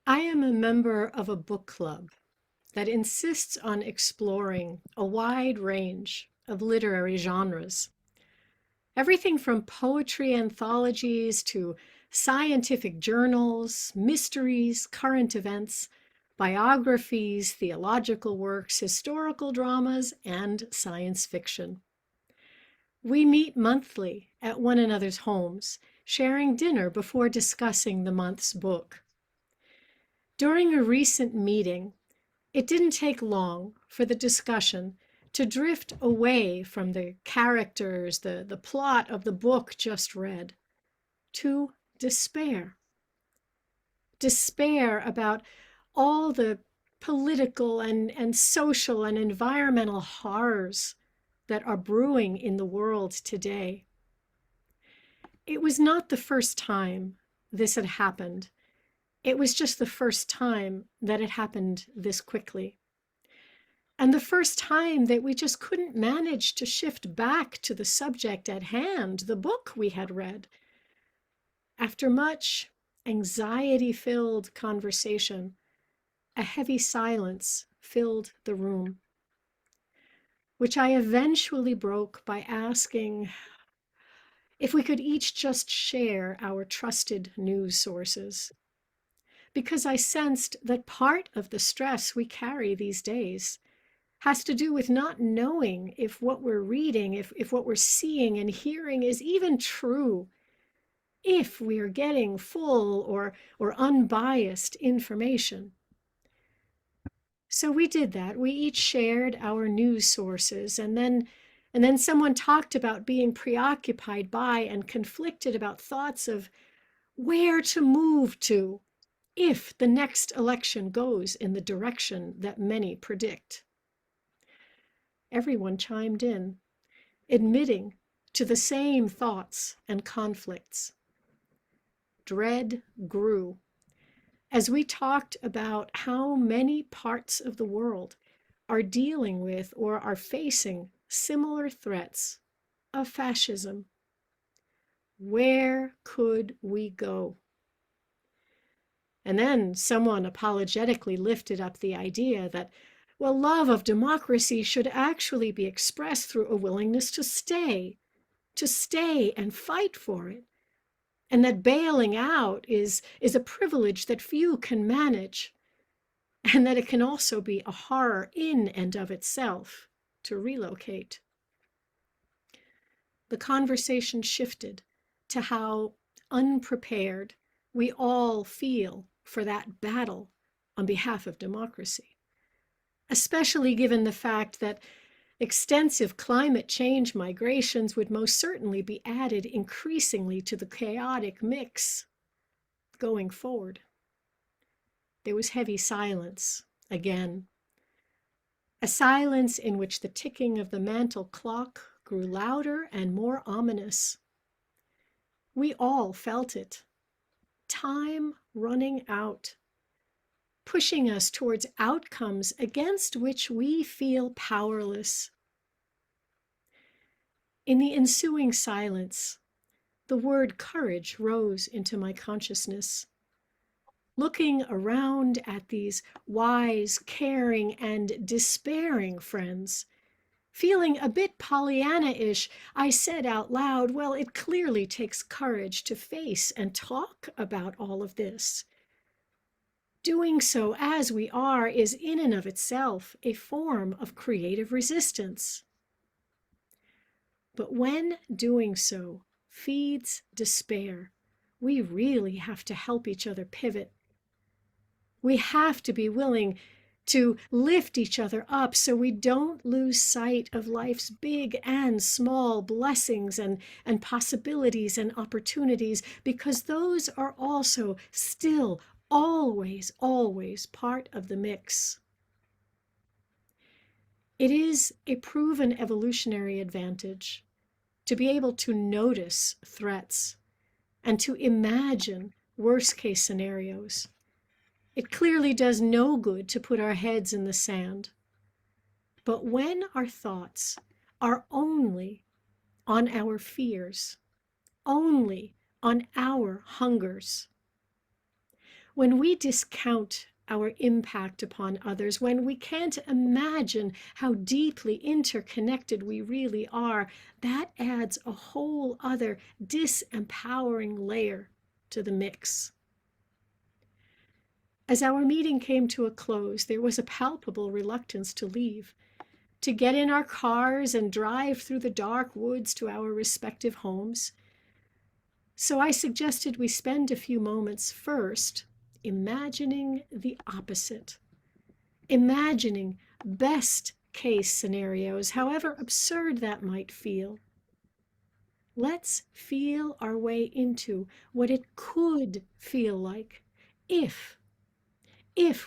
I am a member of a book club that insists on exploring a wide range of literary genres. Everything from poetry anthologies to scientific journals, mysteries, current events, biographies, theological works, historical dramas, and science fiction. We meet monthly at one another's homes, sharing dinner before discussing the month's book. During a recent meeting, it didn't take long for the discussion to drift away from the characters, the plot of the book just read, to despair. Despair about all the political and social and environmental horrors that are brewing in the world today. It was not the first time this had happened. It was just the first time that it happened this quickly. And the first time that we just couldn't manage to shift back to the subject at hand, the book we had read. After much anxiety-filled conversation, a heavy silence filled the room, which I eventually broke by asking if we could each just share our trusted news sources. Because I sensed that part of the stress we carry these days has to do with not knowing if what we're reading, if what we're seeing and hearing is even true, if we are getting full or unbiased information. So we did that. We each shared our news sources, and then someone talked about being preoccupied by and conflicted about thoughts of where to move to if the next election goes in the direction that many predict. Everyone chimed in, admitting to the same thoughts and conflicts. Dread grew as we talked about how many parts of the world are dealing with or are facing similar threats of fascism. Where could we go? And then someone apologetically lifted up the idea that, well, love of democracy should actually be expressed through a willingness to stay and fight for it. And that bailing out is a privilege that few can manage, and that it can also be a horror in and of itself to relocate. The conversation shifted to how unprepared we all feel for that battle on behalf of democracy, especially given the fact that extensive climate change migrations would most certainly be added increasingly to the chaotic mix going forward. There was heavy silence again, a silence in which the ticking of the mantle clock grew louder and more ominous. We all felt it. Time running out, pushing us towards outcomes against which we feel powerless. In the ensuing silence, the word courage rose into my consciousness. Looking around at these wise, caring, and despairing friends, feeling a bit Pollyanna-ish, I said out loud, well, it clearly takes courage to face and talk about all of this. Doing so as we are is in and of itself a form of creative resistance. But when doing so feeds despair, we really have to help each other pivot. We have to be willing to lift each other up so we don't lose sight of life's big and small blessings and possibilities and opportunities, because those are also still always part of the mix. It is a proven evolutionary advantage to be able to notice threats and to imagine worst-case scenarios. It clearly does no good to put our heads in the sand. But when our thoughts are only on our fears, only on our hungers, When we discount our impact upon others, when we can't imagine how deeply interconnected we really are, that adds a whole other disempowering layer to the mix. As our meeting came to a close, there was a palpable reluctance to leave, to get in our cars and drive through the dark woods to our respective homes. So I suggested we spend a few moments first imagining the opposite, imagining best case scenarios, however absurd that might feel. Let's feel our way into what it could feel like if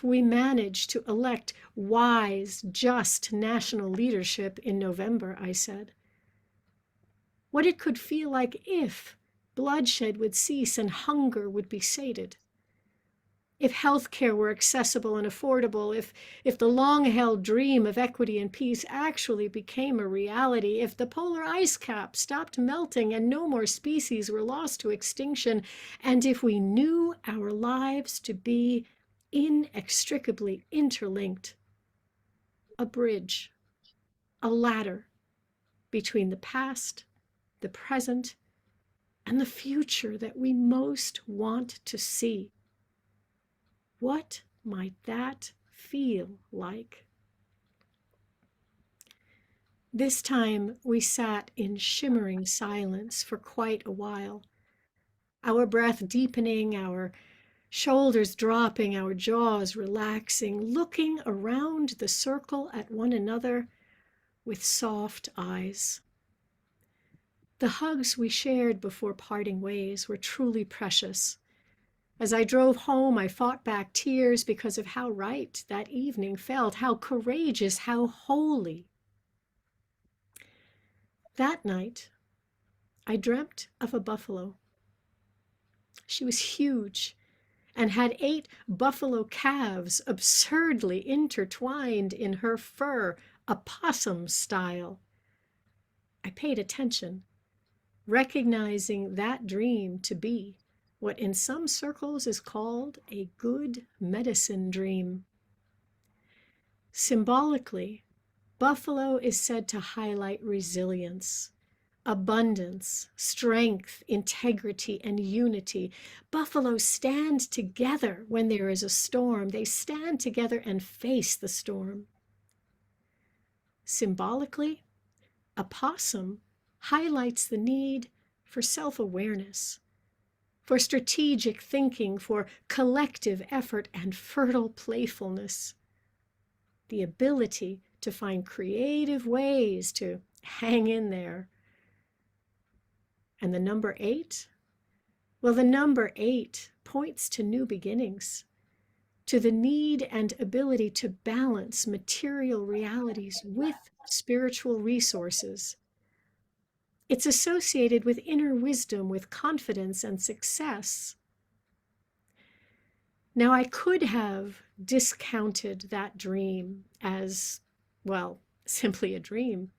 we manage to elect wise, just national leadership in November, I said. What it could feel like if bloodshed would cease and hunger would be sated. If healthcare were accessible and affordable, if the long-held dream of equity and peace actually became a reality, if the polar ice cap stopped melting and no more species were lost to extinction, and if we knew our lives to be inextricably interlinked, a bridge, a ladder between the past, the present, and the future that we most want to see. What might that feel like? This time we sat in shimmering silence for quite a while, our breath deepening, our shoulders dropping, our jaws relaxing, looking around the circle at one another with soft eyes. The hugs we shared before parting ways were truly precious. As I drove home, I fought back tears because of how right that evening felt, how courageous, how holy. That night, I dreamt of a buffalo. She was huge and had 8 buffalo calves absurdly intertwined in her fur, opossum style. I paid attention, recognizing that dream to be what in some circles is called a good medicine dream. Symbolically, buffalo is said to highlight resilience, abundance, strength, integrity, and unity. Buffaloes stand together when there is a storm. They stand together and face the storm. Symbolically, a possum highlights the need for self-awareness, for strategic thinking, for collective effort and fertile playfulness. The ability to find creative ways to hang in there. And the number 8? Well, the number 8 points to new beginnings, to the need and ability to balance material realities with spiritual resources. It's associated with inner wisdom, with confidence and success. Now, I could have discounted that dream as, well, simply a dream,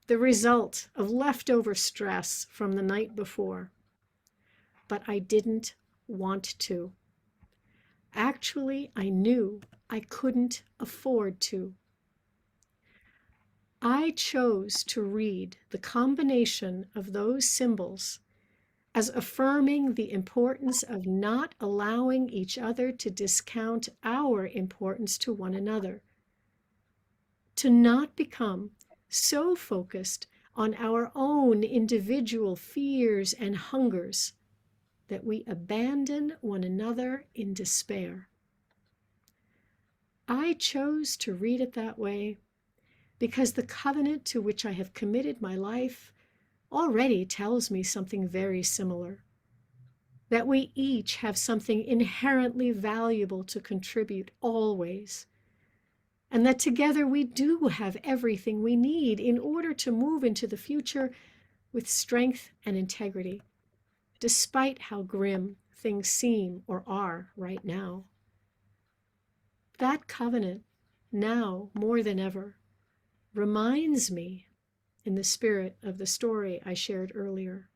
the result of leftover stress from the night before. But I didn't want to. Actually, I knew I couldn't afford to. I chose to read the combination of those symbols as affirming the importance of not allowing each other to discount our importance to one another, to not become so focused on our own individual fears and hungers that we abandon one another in despair. I chose to read it that way because the covenant to which I have committed my life already tells me something very similar, that we each have something inherently valuable to contribute always, and that together we do have everything we need in order to move into the future with strength and integrity, despite how grim things seem or are right now. That covenant, now more than ever, reminds me, in the spirit of the story I shared earlier,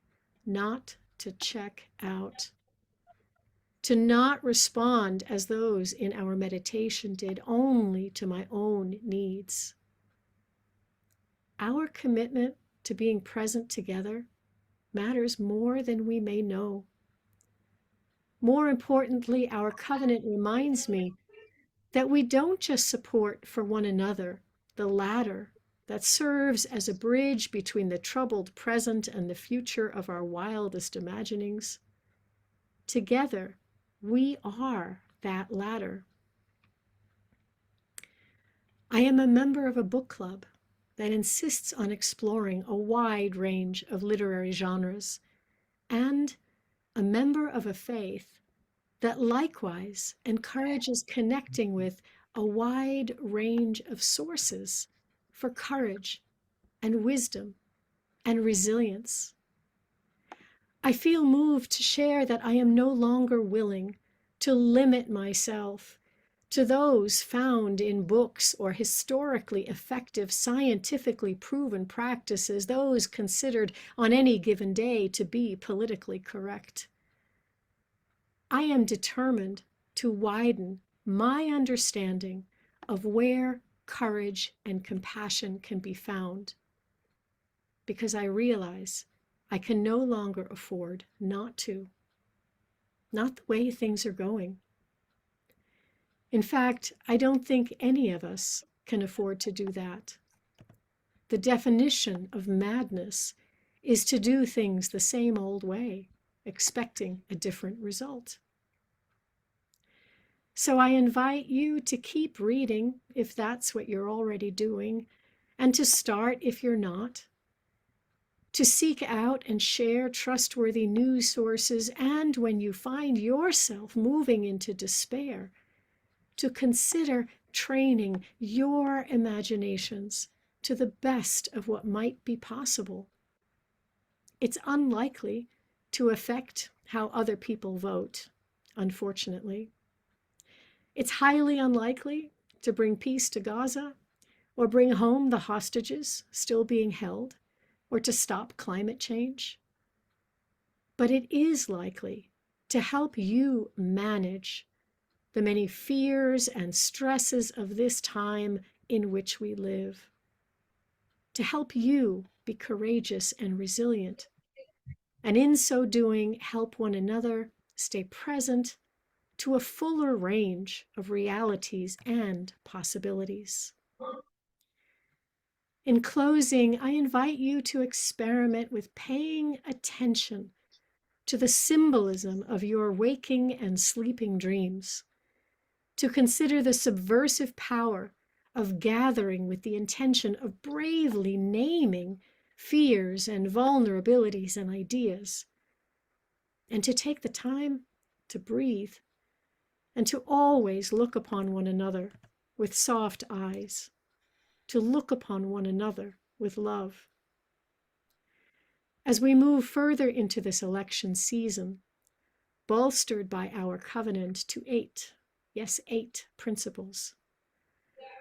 not to check out. to not respond as those in our meditation did, only to my own needs. Our commitment to being present together matters more than we may know. More importantly, our covenant reminds me that we don't just support for one another the ladder that serves as a bridge between the troubled present and the future of our wildest imaginings. Together, we are that ladder. I am a member of a book club that insists on exploring a wide range of literary genres, and a member of a faith that likewise encourages connecting with a wide range of sources for courage and wisdom and resilience. I feel moved to share that I am no longer willing to limit myself to those found in books or historically effective, scientifically proven practices, those considered on any given day to be politically correct. I am determined to widen my understanding of where courage and compassion can be found, because I realize I can no longer afford not to, not the way things are going. In fact, I don't think any of us can afford to do that. The definition of madness is to do things the same old way, expecting a different result. So I invite you to keep reading if that's what you're already doing, and to start if you're not, to seek out and share trustworthy news sources, and when you find yourself moving into despair, to consider training your imaginations to the best of what might be possible. It's unlikely to affect how other people vote, unfortunately. It's highly unlikely to bring peace to Gaza, or bring home the hostages still being held, or to stop climate change. But it is likely to help you manage the many fears and stresses of this time in which we live, to help you be courageous and resilient, and in so doing, help one another stay present to a fuller range of realities and possibilities. In closing, I invite you to experiment with paying attention to the symbolism of your waking and sleeping dreams, to consider the subversive power of gathering with the intention of bravely naming fears and vulnerabilities and ideas, and to take the time to breathe, and to always look upon one another with soft eyes, to look upon one another with love. As we move further into this election season, bolstered by our covenant to 8 principles,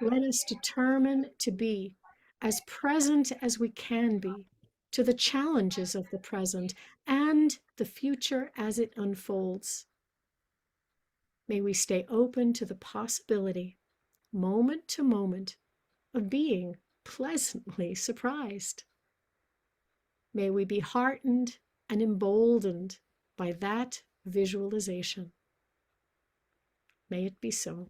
let us determine to be as present as we can be to the challenges of the present and the future as it unfolds. May we stay open to the possibility, moment to moment, of being pleasantly surprised. May we be heartened and emboldened by that visualization. May it be so.